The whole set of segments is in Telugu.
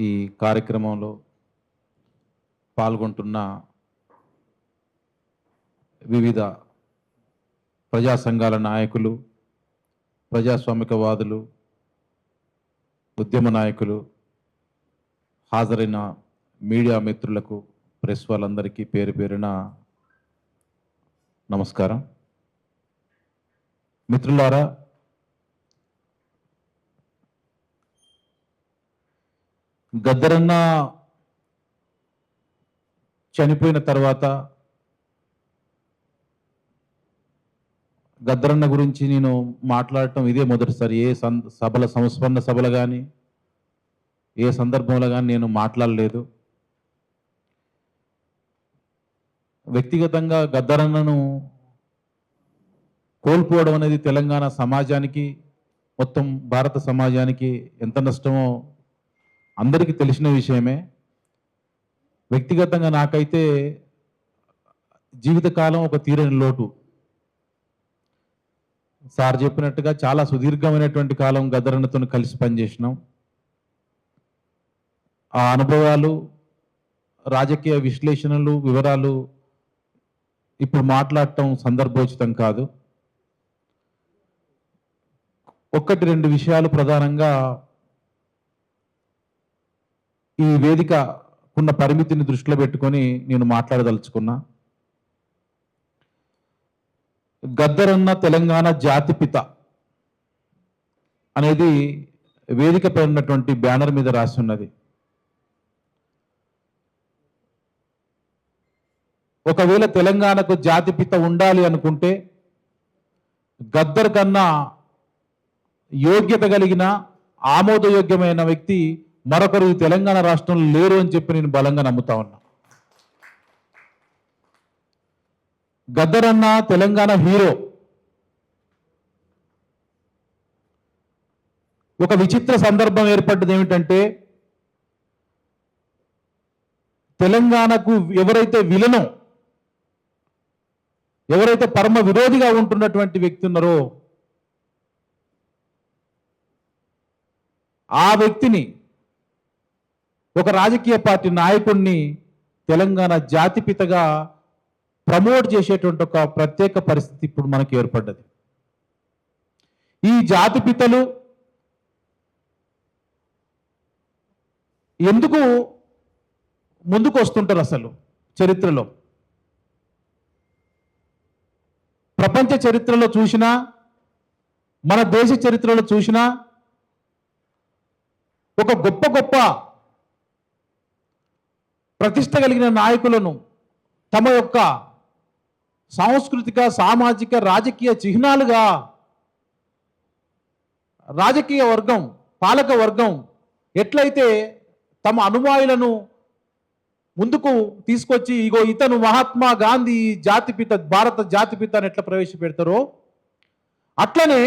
ఈ కార్యక్రమంలో పాల్గొంటున్న వివిధ ప్రజా సంఘాల నాయకులు, ప్రజాస్వామికవాదులు, ఉద్యమ నాయకులు, హాజరైన మీడియా మిత్రులకు, ప్రెస్ వాళ్ళందరికీ పేరు పేరున నమస్కారం. మిత్రులారా, గద్దరన్న చనిపోయిన తర్వాత గద్దరన్న గురించి నేను మాట్లాడటం ఇదే మొదటిసారి. ఏ సభల సంస్మరణ సభలు కానీ ఏ సందర్భంలో కానీ నేను మాట్లాడలేదు. వ్యక్తిగతంగా గద్దరన్నను కోల్పోవడం అనేది తెలంగాణ సమాజానికి, మొత్తం భారత సమాజానికి ఎంత నష్టమో అందరికీ తెలిసిన విషయమే. వ్యక్తిగతంగా నాకైతే జీవితకాలం ఒక తీరని లోటు. సార్ చెప్పినట్టుగా చాలా సుదీర్ఘమైనటువంటి కాలం గద్దరన్నతో కలిసి పనిచేసినాం. ఆ అనుభవాలు, రాజకీయ విశ్లేషణలు, వివరాలు ఇప్పుడు మాట్లాడటం సందర్భోచితం కాదు. ఒకటి రెండు విషయాలు ప్రధానంగా ఈ వేదికకున్న పరిమితిని దృష్టిలో పెట్టుకొని నేను మాట్లాడదలుచుకున్నా. గద్దరన్న తెలంగాణ జాతిపిత అనేది వేదికపై ఉన్నటువంటి బ్యానర్ మీద రాసి ఉన్నది. ఒకవేళ తెలంగాణకు జాతిపిత ఉండాలి అనుకుంటే గద్దర్ కన్నా యోగ్యత కలిగిన, ఆమోదయోగ్యమైన వ్యక్తి మరొకరు ఈ తెలంగాణ రాష్ట్రంలో లేరు అని చెప్పి నేను బలంగా నమ్ముతా ఉన్నా. గద్దరన్న తెలంగాణ హీరో. ఒక విచిత్ర సందర్భం ఏర్పడ్డది ఏమిటంటే, తెలంగాణకు ఎవరైతే విలనో, ఎవరైతే పరమ విరోధిగా ఉంటున్నటువంటి వ్యక్తి ఉన్నారో ఆ వ్యక్తిని, ఒక రాజకీయ పార్టీ నాయకుడిని తెలంగాణ జాతిపితగా ప్రమోట్ చేసేటువంటి ఒక ప్రత్యేక పరిస్థితి ఇప్పుడు మనకి ఏర్పడ్డది. ఈ జాతిపితలు ఎందుకు ముందుకు వస్తుంటారు? అసలు చరిత్రలో, ప్రపంచ చరిత్రలో చూసినా, మన దేశ చరిత్రలో చూసినా, ఒక గొప్ప గొప్ప ప్రతిష్ట కలిగిన నాయకులను తమ యొక్క సాంస్కృతిక, సామాజిక, రాజకీయ చిహ్నాలుగా రాజకీయ వర్గం, పాలక వర్గం ఎట్లయితే తమ అనుయాయులను ముందుకు తీసుకొచ్చి, ఇగో ఇతను మహాత్మా గాంధీ జాతిపిత, భారత జాతిపిత అని ఎట్లా ప్రవేశపెడతారో, అట్లనే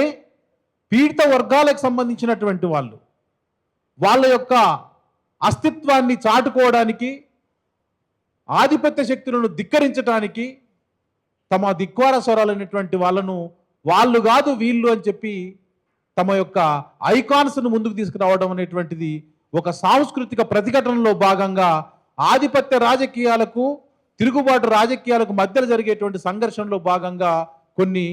పీడిత వర్గాలకు సంబంధించినటువంటి వాళ్ళు వాళ్ళ యొక్క అస్తిత్వాన్ని చాటుకోవడానికి, ఆధిపత్య శక్తులను ధిక్కరించడానికి తమ ధిక్వార స్వరాలైనటువంటి వాళ్ళను వాళ్ళు కాదు వీళ్ళు అని చెప్పి తమ యొక్క ఐకాన్స్ను ముందుకు తీసుకురావడం అనేటువంటిది ఒక సాంస్కృతిక ప్రతిఘటనలో భాగంగా, ఆధిపత్య రాజకీయాలకు, తిరుగుబాటు రాజకీయాలకు మధ్యలో జరిగేటువంటి సంఘర్షణలో భాగంగా కొన్ని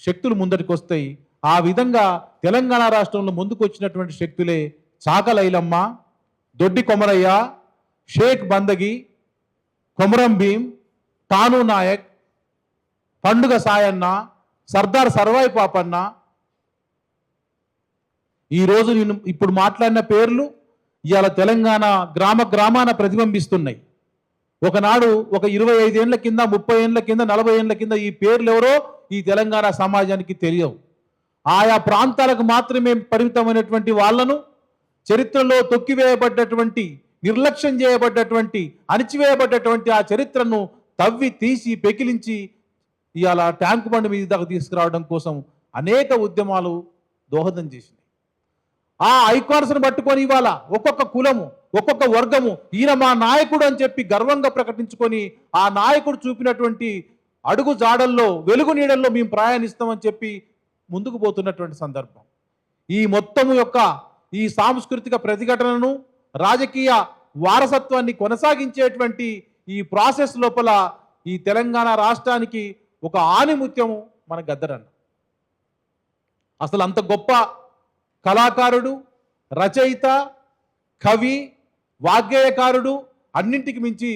శక్తులు ముందరికి వస్తాయి. ఆ విధంగా తెలంగాణ రాష్ట్రంలో ముందుకు వచ్చినటువంటి శక్తులే చాకలైలమ్మ, దొడ్డి కొమరయ్య, షేక్ బందగి, కొమరం భీం, తాను నాయక్, పండుగ సాయన్న, సర్దార్ సర్వాయి పాపన్న. ఈరోజు నేను ఇప్పుడు మాట్లాడిన పేర్లు ఇవాళ తెలంగాణ గ్రామ గ్రామాన ప్రతిబింబిస్తున్నాయి. ఒకనాడు ఒక 25 ఏళ్ల కింద, 30 ఏళ్ల కింద, 40 ఏళ్ల కింద ఈ పేర్లు ఎవరో ఈ తెలంగాణ సమాజానికి తెలియవు. ఆయా ప్రాంతాలకు మాత్రమే పరిమితమైనటువంటి వాళ్లను, చరిత్రలో తొక్కివేయబడ్డటువంటి, నిర్లక్ష్యం చేయబడ్డటువంటి, అణిచివేయబడ్డటువంటి ఆ చరిత్రను తవ్వి తీసి పెకిలించి ఇవాళ ట్యాంకు బండి మీద దాకా తీసుకురావడం కోసం అనేక ఉద్యమాలు దోహదం చేసినాయి. ఆ ఐకాన్స్ను పట్టుకొని ఇవాళ ఒక్కొక్క కులము, ఒక్కొక్క వర్గము ఈయన మా నాయకుడు అని చెప్పి గర్వంగా ప్రకటించుకొని, ఆ నాయకుడు చూపినటువంటి అడుగు జాడల్లో, వెలుగు నీడల్లో మేము ప్రయాణిస్తామని చెప్పి ముందుకు పోతున్నటువంటి సందర్భం. ఈ మొత్తము యొక్క ఈ సాంస్కృతిక ప్రతిఘటనను, రాజకీయ వారసత్వాన్ని కొనసాగించేటువంటి ఈ ప్రాసెస్ లోపల ఈ తెలంగాణ రాష్ట్రానికి ఒక ఆణిముత్యము మన గద్దరన్న. అసలు అంత గొప్ప కళాకారుడు, రచయిత, కవి, వాగ్గేయకారుడు, అన్నింటికి మించి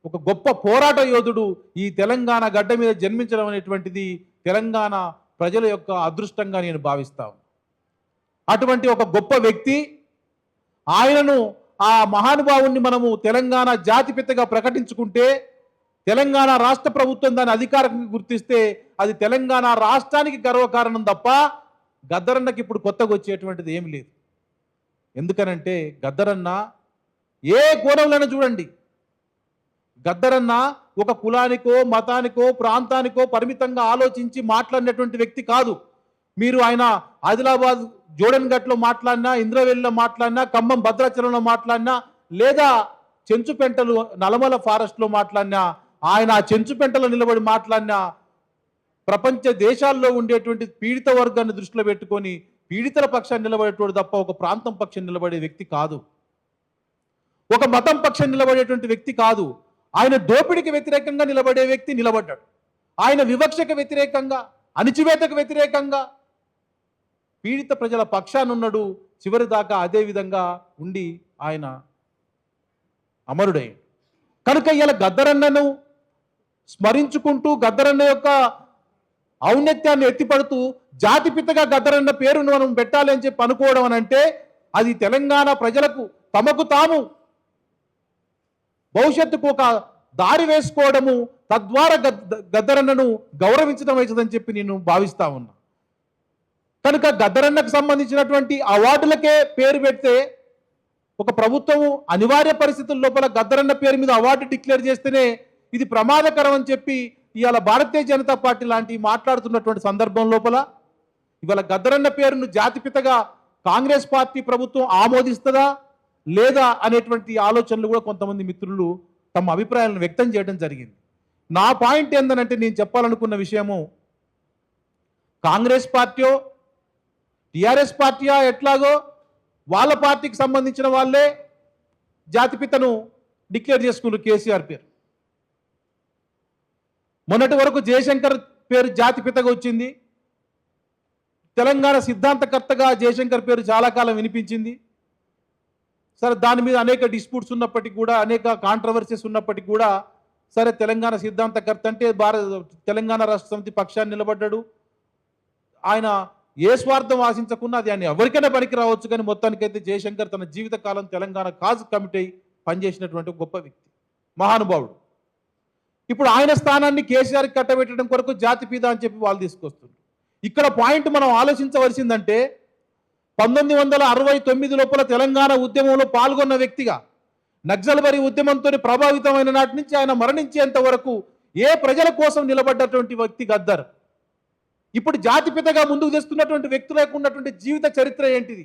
ఒక గొప్ప పోరాట యోధుడు ఈ తెలంగాణ గడ్డ మీద జన్మించడం అనేటువంటిది తెలంగాణ ప్రజల యొక్క అదృష్టంగా నేను భావిస్తాను. అటువంటి ఒక గొప్ప వ్యక్తి, ఆయనను ఆ మహానుభావుణ్ణి మనము తెలంగాణ జాతిపితగా ప్రకటించుకుంటే, తెలంగాణ రాష్ట్ర ప్రభుత్వం దాన్ని అధికారికంగా గుర్తిస్తే అది తెలంగాణ రాష్ట్రానికి గర్వకారణం తప్ప గద్దరన్నకి ఇప్పుడు కొత్తగా వచ్చేటువంటిది ఏమి లేదు. ఎందుకనంటే గద్దరన్న ఏ కోణంలోనే చూడండి, గద్దరన్న ఒక కులానికో మతానికో ప్రాంతానికో పరిమితంగా ఆలోచించి మాట్లాడినటువంటి వ్యక్తి కాదు. మీరు ఆయన ఆదిలాబాద్ జోడెన్ గట్లో మాట్లాడినా, ఇంద్రవెల్లిలో మాట్లాడినా, ఖమ్మం భద్రాచలంలో మాట్లాడినా, లేదా చెంచుపెంటలు నల్లమల ఫారెస్ట్లో మాట్లాడినా, ఆయన ఆ చెంచుపెంటలో నిలబడి మాట్లాడినా ప్రపంచ దేశాల్లో ఉండేటువంటి పీడిత వర్గాన్ని దృష్టిలో పెట్టుకొని పీడితుల పక్షాన్ని నిలబడేటోడు తప్ప ఒక ప్రాంతం పక్షం నిలబడే వ్యక్తి కాదు, ఒక మతం పక్షం నిలబడేటువంటి వ్యక్తి కాదు. ఆయన దోపిడికి వ్యతిరేకంగా నిలబడే వ్యక్తి నిలబడ్డాడు. ఆయన వివక్షకు వ్యతిరేకంగా, అణిచివేతకు వ్యతిరేకంగా పీడిత ప్రజల పక్షానున్నాడు. చివరి దాకా అదే విధంగా ఉండి ఆయన అమరుడయ్యాడు. కనుక ఇలా గద్దరన్నను స్మరించుకుంటూ గద్దరన్న యొక్క ఔన్నత్యాన్ని ఎత్తిపడుతూ జాతిపితగా గద్దరన్న పేరును మనం పెట్టాలి అని చెప్పి అనుకోవడం అని అంటే అది తెలంగాణ ప్రజలకు తమకు తాము భవిష్యత్తుకు ఒక దారి వేసుకోవడము, తద్వారా గద్దరన్నను గౌరవించడం అవుతుందని చెప్పి నేను భావిస్తా ఉన్నా. కనుక గద్దరన్నకు సంబంధించినటువంటి అవార్డులకే పేరు పెడితే ఒక ప్రభుత్వము అనివార్య పరిస్థితుల లోపల గద్దరన్న పేరు మీద అవార్డు డిక్లేర్ చేస్తేనే ఇది ప్రమాదకరం అని చెప్పి ఇవాళ భారతీయ జనతా పార్టీ లాంటి మాట్లాడుతున్నటువంటి సందర్భం లోపల ఇవాళ గద్దరన్న పేరును జాతిపితగా కాంగ్రెస్ పార్టీ ప్రభుత్వం ఆమోదిస్తుందా లేదా అనేటువంటి ఆలోచనలు కూడా కొంతమంది మిత్రులు తమ అభిప్రాయాలను వ్యక్తం చేయడం జరిగింది. నా పాయింట్ ఏంటంటే, నేను చెప్పాలనుకున్న విషయము, కాంగ్రెస్ పార్టీయో టిఆర్ఎస్ పార్టీయా ఎట్లాగో వాళ్ళ పార్టీకి సంబంధించిన వాళ్ళే జాతిపితను డిక్లేర్ చేసుకున్నారు కేసీఆర్ పేరు. మొన్నటి వరకు జయశంకర్ పేరు జాతిపితగా వచ్చింది. తెలంగాణ సిద్ధాంతకర్తగా జయశంకర్ పేరు చాలా కాలం వినిపించింది. సరే, దాని మీద అనేక డిస్ప్యూట్స్ ఉన్నప్పటికీ కూడా, అనేక కాంట్రవర్సీస్ ఉన్నప్పటికీ కూడా, సరే తెలంగాణ సిద్ధాంతకర్త అంటే తెలంగాణ రాష్ట్ర సమితి పక్షాన్ని నిలబడ్డాడు. ఆయన ఏ స్వార్థం ఆశించకుండా అది ఆయన ఎవరికైనా పనికి రావచ్చు, కానీ మొత్తానికైతే జయశంకర్ తన జీవితకాలం తెలంగాణ కాజ్ కమిటీ పనిచేసినటువంటి గొప్ప వ్యక్తి, మహానుభావుడు. ఇప్పుడు ఆయన స్థానాన్ని కేసీఆర్కి కట్టబెట్టడం కొరకు జాతిపిత అని చెప్పి వాళ్ళు తీసుకొస్తున్నారు. ఇక్కడ పాయింట్ మనం ఆలోచించవలసిందంటే, 1969 లోపల తెలంగాణ ఉద్యమంలో పాల్గొన్న వ్యక్తిగా, నక్సల్బరీ ఉద్యమంతో ప్రభావితమైన నాటి నుంచి ఆయన మరణించేంత వరకు ఏ ప్రజల కోసం నిలబడ్డటువంటి వ్యక్తి గద్దర్. ఇప్పుడు జాతిపితగా ముందుకు తెస్తున్నటువంటి వ్యక్తులకు ఉన్నటువంటి జీవిత చరిత్ర ఏంటిది,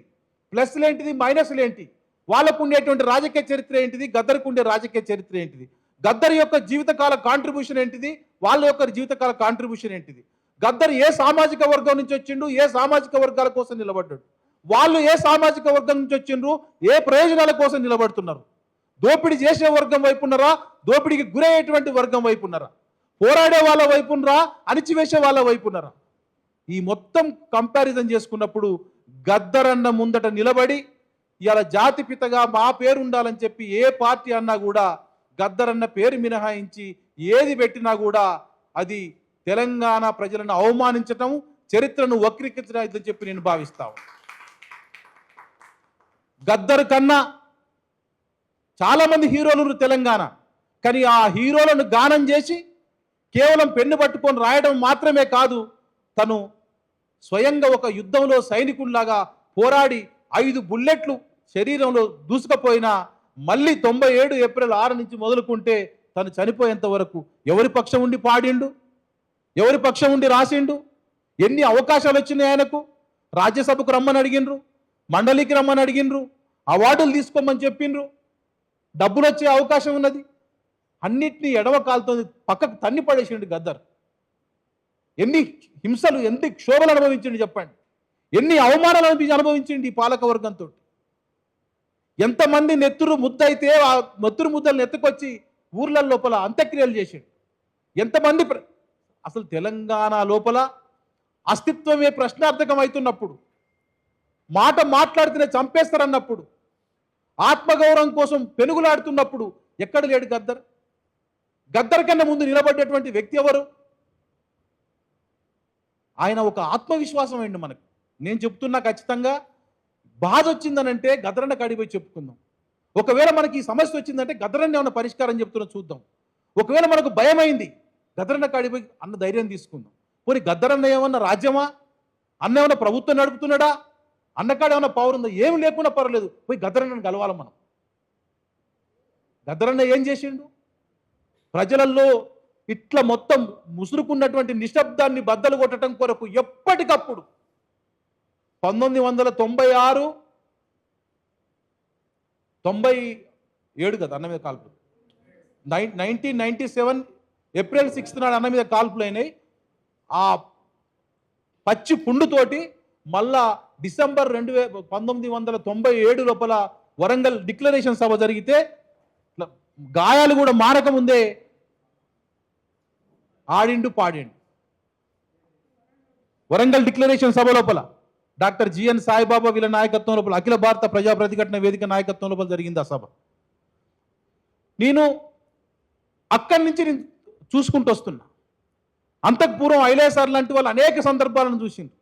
ప్లస్లు ఏంటిది, మైనస్లు ఏంటి, వాళ్ళకు ఉండేటువంటి రాజకీయ చరిత్ర ఏంటిది, గద్దర్కు ఉండే రాజకీయ చరిత్ర ఏంటిది, గద్దర్ యొక్క జీవితకాల కాంట్రిబ్యూషన్ ఏంటిది, వాళ్ళ యొక్క జీవితకాల కాంట్రిబ్యూషన్ ఏంటిది, గద్దర్ ఏ సామాజిక వర్గం నుంచి వచ్చిండు, ఏ సామాజిక వర్గాల కోసం నిలబడ్డాడు, వాళ్ళు ఏ సామాజిక వర్గం నుంచి వచ్చిండ్రు, ఏ ప్రయోజనాల కోసం నిలబడుతున్నారు, దోపిడీ చేసే వర్గం వైపున్నారా, దోపిడీకి గురయ్యేటువంటి వర్గం వైపున్నారా, పోరాడే వాళ్ళ వైపున్నారా, అణిచివేసే వాళ్ళ వైపున్నారా, ఈ మొత్తం కంపారిజన్ చేసుకున్నప్పుడు గద్దరన్న ముందట నిలబడి ఇలా జాతిపితగా మా పేరు ఉండాలని చెప్పి ఏ పార్టీ అన్నా కూడా గద్దరన్న పేరు మినహాయించి ఏది పెట్టినా కూడా అది తెలంగాణ ప్రజలను అవమానించటం, చరిత్రను వక్రీకరించడం అని చెప్పి నేను భావిస్తాను. గద్దర్ కన్నా చాలా మంది హీరోలు తెలంగాణ, కానీ ఆ హీరోలను గానం చేసి కేవలం పెన్ను పట్టుకొని రాయడం మాత్రమే కాదు, తను స్వయంగా ఒక యుద్ధంలో సైనికుల్లాగా పోరాడి 5 బుల్లెట్లు శరీరంలో దూసుకుపోయినా మళ్ళీ 97 ఏప్రిల్ 6 నుంచి మొదలుకుంటే తను చనిపోయేంత వరకు ఎవరి పక్షం ఉండి పాడిండు, ఎవరి పక్షం ఉండి రాసిండు, ఎన్ని అవకాశాలు వచ్చినాయి ఆయనకు. రాజ్యసభకు రమ్మని అడిగినరు, మండలికి రమ్మని అడిగినరు, అవార్డులు తీసుకోమని చెప్పిండ్రు, డబ్బులు వచ్చే అవకాశం ఉన్నది, అన్నిటినీ ఎడమ కాలుతో పక్కకు తన్ని పడేసిండు గద్దర్. ఎన్ని హింసలు, ఎన్ని క్షోభలు అనుభవించిండు చెప్పండి, ఎన్ని అవమానాలు అనుభవించిండు ఈ పాలక వర్గంతో. ఎంతమంది నెత్తురు ముద్దయితే ఆ నెత్తురు ముద్దలు ఎత్తుకొచ్చి ఊర్ల లోపల అంత్యక్రియలు చేశాడు. ఎంతమంది అసలు తెలంగాణ లోపల అస్తిత్వమే ప్రశ్నార్థకం అవుతున్నప్పుడు, మాట మాట్లాడితేనే చంపేస్తారన్నప్పుడు, ఆత్మగౌరవం కోసం పెనుగులాడుతున్నప్పుడు ఎక్కడ లేడు గద్దర్? గద్దర్ కన్నా ముందు నిలబడ్డటువంటి వ్యక్తి ఎవరు? ఆయన ఒక ఆత్మవిశ్వాసం అండి మనకు. నేను చెప్తున్నా, ఖచ్చితంగా బాధ వచ్చిందనంటే గద్దరన్న కాడికి పోయి చెప్పుకుందాం. ఒకవేళ మనకి ఈ సమస్య వచ్చిందంటే గద్దరన్న ఏమైనా పరిష్కారం చెప్తున్నా చూద్దాం. ఒకవేళ మనకు భయమైంది, గద్దరన్న కాడికి పోయి అన్న ధైర్యం తీసుకుందాం. పోనీ గద్దరన్న ఏమన్నా రాజ్యమా? అన్న ఏమన్నా ప్రభుత్వం నడుపుతున్నాడా? అన్నకాడ ఏమన్నా పవర్ ఉందా? ఏమి లేకుండా పర్వాలేదు, పోయి గద్దరన్నను కలవాలి మనం. గద్దరన్న ఏం చేసిండు? ప్రజలలో ఇట్లా మొత్తం ముసురుకున్నటువంటి నిశ్శబ్దాన్ని బద్దలు కొట్టడం కొరకు ఎప్పటికప్పుడు 1996, 97 కదా అన్న మీద కాల్పులు, 1997 ఏప్రిల్ 6 నాడు అన్న మీద కాల్పులు అయినాయి. ఆ పచ్చి పుండుతోటి మళ్ళా డిసెంబర్ 1997 లోపల వరంగల్ డిక్లరేషన్ సభ జరిగితే గాయాలు కూడా మారక ముందే ఆడిండు పాడిండు. వరంగల్ డిక్లరేషన్ సభ లోపల డాక్టర్ జిఎన్ సాయిబాబా వీళ్ళ నాయకత్వం లోపల, అఖిల భారత ప్రజా ప్రతిఘటన వేదిక నాయకత్వం లోపల జరిగింది ఆ సభ. నేను అక్కడి నుంచి నేను చూసుకుంటూ వస్తున్నా. అంతకు పూర్వం ఐలేసార్ లాంటి వాళ్ళు అనేక సందర్భాలను చూసింది.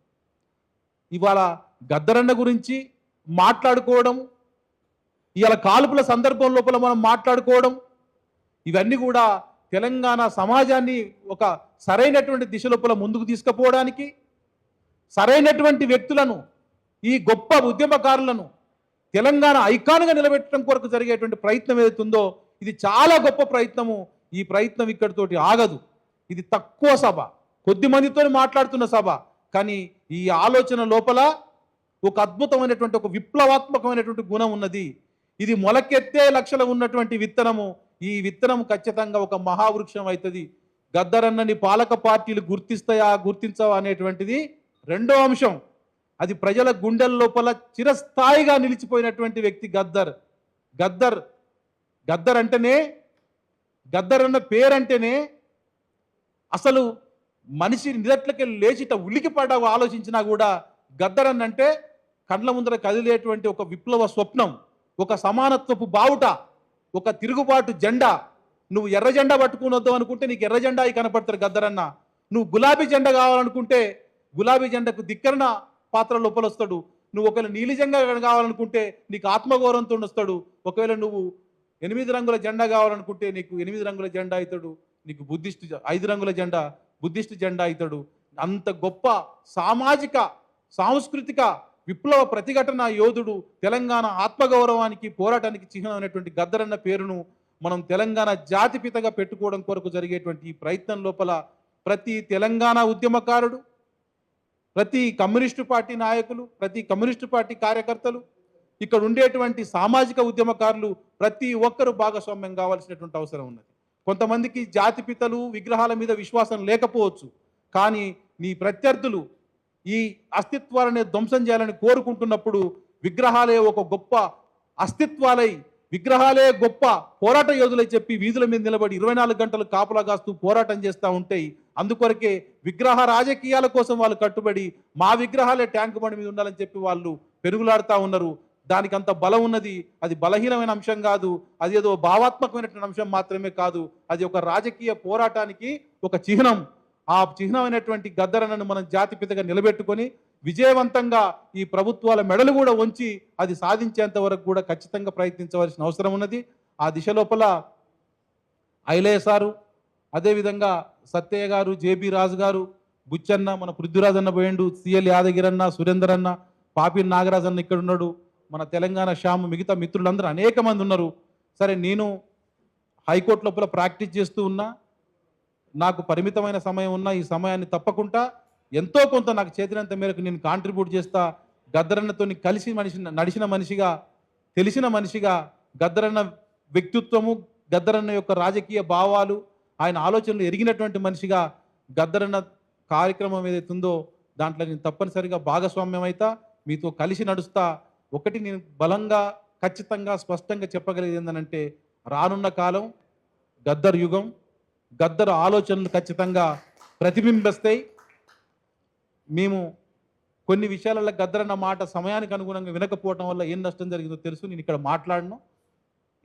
ఇవాళ గద్దరన్న గురించి మాట్లాడుకోవడం, ఇవాళ కాల్పుల సందర్భం లోపల మనం మాట్లాడుకోవడం, ఇవన్నీ కూడా తెలంగాణ సమాజాన్ని ఒక సరైనటువంటి దిశ లోపల ముందుకు తీసుకుపోవడానికి, సరైనటువంటి వ్యక్తులను, ఈ గొప్ప ఉద్యమకారులను తెలంగాణ ఐకాన్గా నిలబెట్టడం కొరకు జరిగేటువంటి ప్రయత్నం ఏదైతుందో ఇది చాలా గొప్ప ప్రయత్నము. ఈ ప్రయత్నం ఇక్కడితోటి ఆగదు. ఇది తక్కువ సభ, కొద్ది మందితో మాట్లాడుతున్న సభ, కానీ ఈ ఆలోచన లోపల ఒక అద్భుతమైనటువంటి, ఒక విప్లవాత్మకమైనటువంటి గుణం ఉన్నది. ఇది మొలకెత్తే లక్షలు ఉన్నటువంటి విత్తనము. ఈ విత్తనం ఖచ్చితంగా ఒక మహావృక్షం అవుతుంది. గద్దరన్నని పాలక పార్టీలు గుర్తిస్తాయా గుర్తించవా అనేటువంటిది రెండో అంశం. అది ప్రజల గుండెల లోపల చిరస్థాయిగా నిలిచిపోయినటువంటి వ్యక్తి గద్దర్. గద్దర్ గద్దర్ అంటేనే, గద్దర్ అన్న పేరంటేనే అసలు మనిషి నిదట్లకి లేచిట ఉలికిపడ్డ ఆలోచించినా కూడా గద్దర్ అంటే కండ్ల ముందర కదిలేటువంటి ఒక విప్లవ స్వప్నం, ఒక సమానత్వపు బావుట, ఒక తిరుగుబాటు జెండా. నువ్వు ఎర్ర జెండా పట్టుకుని వద్దాం అనుకుంటే నీకు ఎర్ర జెండా కనపడతారు గద్దరన్న. నువ్వు గులాబీ జెండా కావాలనుకుంటే గులాబీ జెండాకు ధిక్కరణ పాత్ర లోపల వస్తాడు. నువ్వు ఒకవేళ నీలి జెండా కావాలనుకుంటే నీకు ఆత్మగౌరవంతో వస్తాడు. ఒకవేళ నువ్వు 8 రంగుల జెండా కావాలనుకుంటే నీకు 8 రంగుల జెండా అవుతాడు. నీకు 5 రంగుల జెండా బుద్ధిస్ట్ జెండా అవుతాడు. అంత గొప్ప సామాజిక సాంస్కృతిక విప్లవ ప్రతిఘటన యోధుడు, తెలంగాణ ఆత్మగౌరవానికి పోరాటానికి చిహ్నమైనటువంటి గద్దరన్న పేరును మనం తెలంగాణ జాతిపితగా పెట్టుకోవడం కొరకు జరిగేటువంటి ఈ ప్రయత్నం లోపల ప్రతి తెలంగాణ ఉద్యమకారుడు, ప్రతి కమ్యూనిస్టు పార్టీ నాయకులు, ప్రతి కమ్యూనిస్టు పార్టీ కార్యకర్తలు, ఇక్కడ ఉండేటువంటి సామాజిక ఉద్యమకారులు ప్రతి ఒక్కరూ భాగస్వామ్యం కావాల్సినటువంటి అవసరం ఉన్నది. కొంతమందికి జాతిపితలు విగ్రహాల మీద విశ్వాసం లేకపోవచ్చు, కానీ నీ ప్రత్యర్థులు ఈ అస్తిత్వాలనే ధ్వంసం చేయాలని కోరుకుంటున్నప్పుడు విగ్రహాలే ఒక గొప్ప అస్తిత్వాలై, విగ్రహాలే గొప్ప పోరాట యోధులై చెప్పి వీధుల మీద నిలబడి 24 గంటలు కాపలా కాస్తూ పోరాటం చేస్తూ ఉంటాయి. అందుకొరకే విగ్రహ రాజకీయాల కోసం వాళ్ళు కట్టుబడి మా విగ్రహాలే ట్యాంక్ బండి మీద ఉండాలని చెప్పి వాళ్ళు పెరుగులాడుతూ ఉన్నారు. దానికి అంత బలం ఉన్నది. అది బలహీనమైన అంశం కాదు, అది ఏదో భావాత్మకమైనటువంటి అంశం మాత్రమే కాదు, అది ఒక రాజకీయ పోరాటానికి ఒక చిహ్నం. ఆ చిహ్నమైనటువంటి గద్దరన్నను మనం జాతిపితగా నిలబెట్టుకొని విజయవంతంగా ఈ ప్రభుత్వాల మెడలు కూడా వంచి అది సాధించేంత వరకు కూడా ఖచ్చితంగా ప్రయత్నించవలసిన అవసరం ఉన్నది. ఆ దిశ లోపల ఐలయ్య సారు, అదేవిధంగా సత్తయ్య గారు, జేబీ రాజు గారు, బుచ్చన్న, మన పృథ్వీరాజ్ అన్న పోయిండు, సిఎల్ యాదగిరి అన్న, సురేందర్ అన్న, పాపి నాగరాజ్ అన్న ఇక్కడ ఉన్నాడు, మన తెలంగాణ శ్యామ్, మిగతా మిత్రులందరూ అనేక మంది ఉన్నారు. సరే, నేను హైకోర్టు లోపల ప్రాక్టీస్ చేస్తూ ఉన్నా, నాకు పరిమితమైన సమయం ఉన్న ఈ సమయాన్ని తప్పకుండా ఎంతో కొంత నాకు చేతినంత మేరకు నేను కాంట్రిబ్యూట్ చేస్తా. గద్దరన్నతో కలిసి నడిచిన మనిషిగా, తెలిసిన మనిషిగా, గద్దరన్న వ్యక్తిత్వము, గద్దరన్న యొక్క రాజకీయ భావాలు, ఆయన ఆలోచనలు ఎరిగినటువంటి మనిషిగా గద్దరన్న కార్యక్రమం ఏదైతుందో దాంట్లో నేను తప్పనిసరిగా భాగస్వామ్యం అవుతా, మీతో కలిసి నడుస్తా. ఒకటి నేను బలంగా ఖచ్చితంగా స్పష్టంగా చెప్పగలిగేది ఏంటంటే రానున్న కాలం గద్దర్ యుగం, గద్దర్ ఆలోచనలు ఖచ్చితంగా ప్రతిబింబిస్తాయి. మేము కొన్ని విషయాలలో గద్దరన్న మాట సమయానికి అనుగుణంగా వినకపోవటం వల్ల ఏం నష్టం జరిగిందో తెలుసు. నేను ఇక్కడ మాట్లాడను.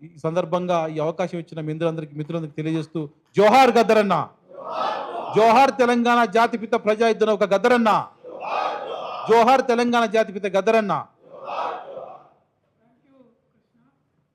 ఈ సందర్భంగా ఈ అవకాశం ఇచ్చిన మిత్రులందరికీ తెలియజేస్తూ జోహార్ గద్దరన్న, జోహార్ తెలంగాణ జాతిపిత ప్రజాయుద్ధ ఒక గద్దరన్న, జోహార్ తెలంగాణ జాతిపిత గద్దరన్న.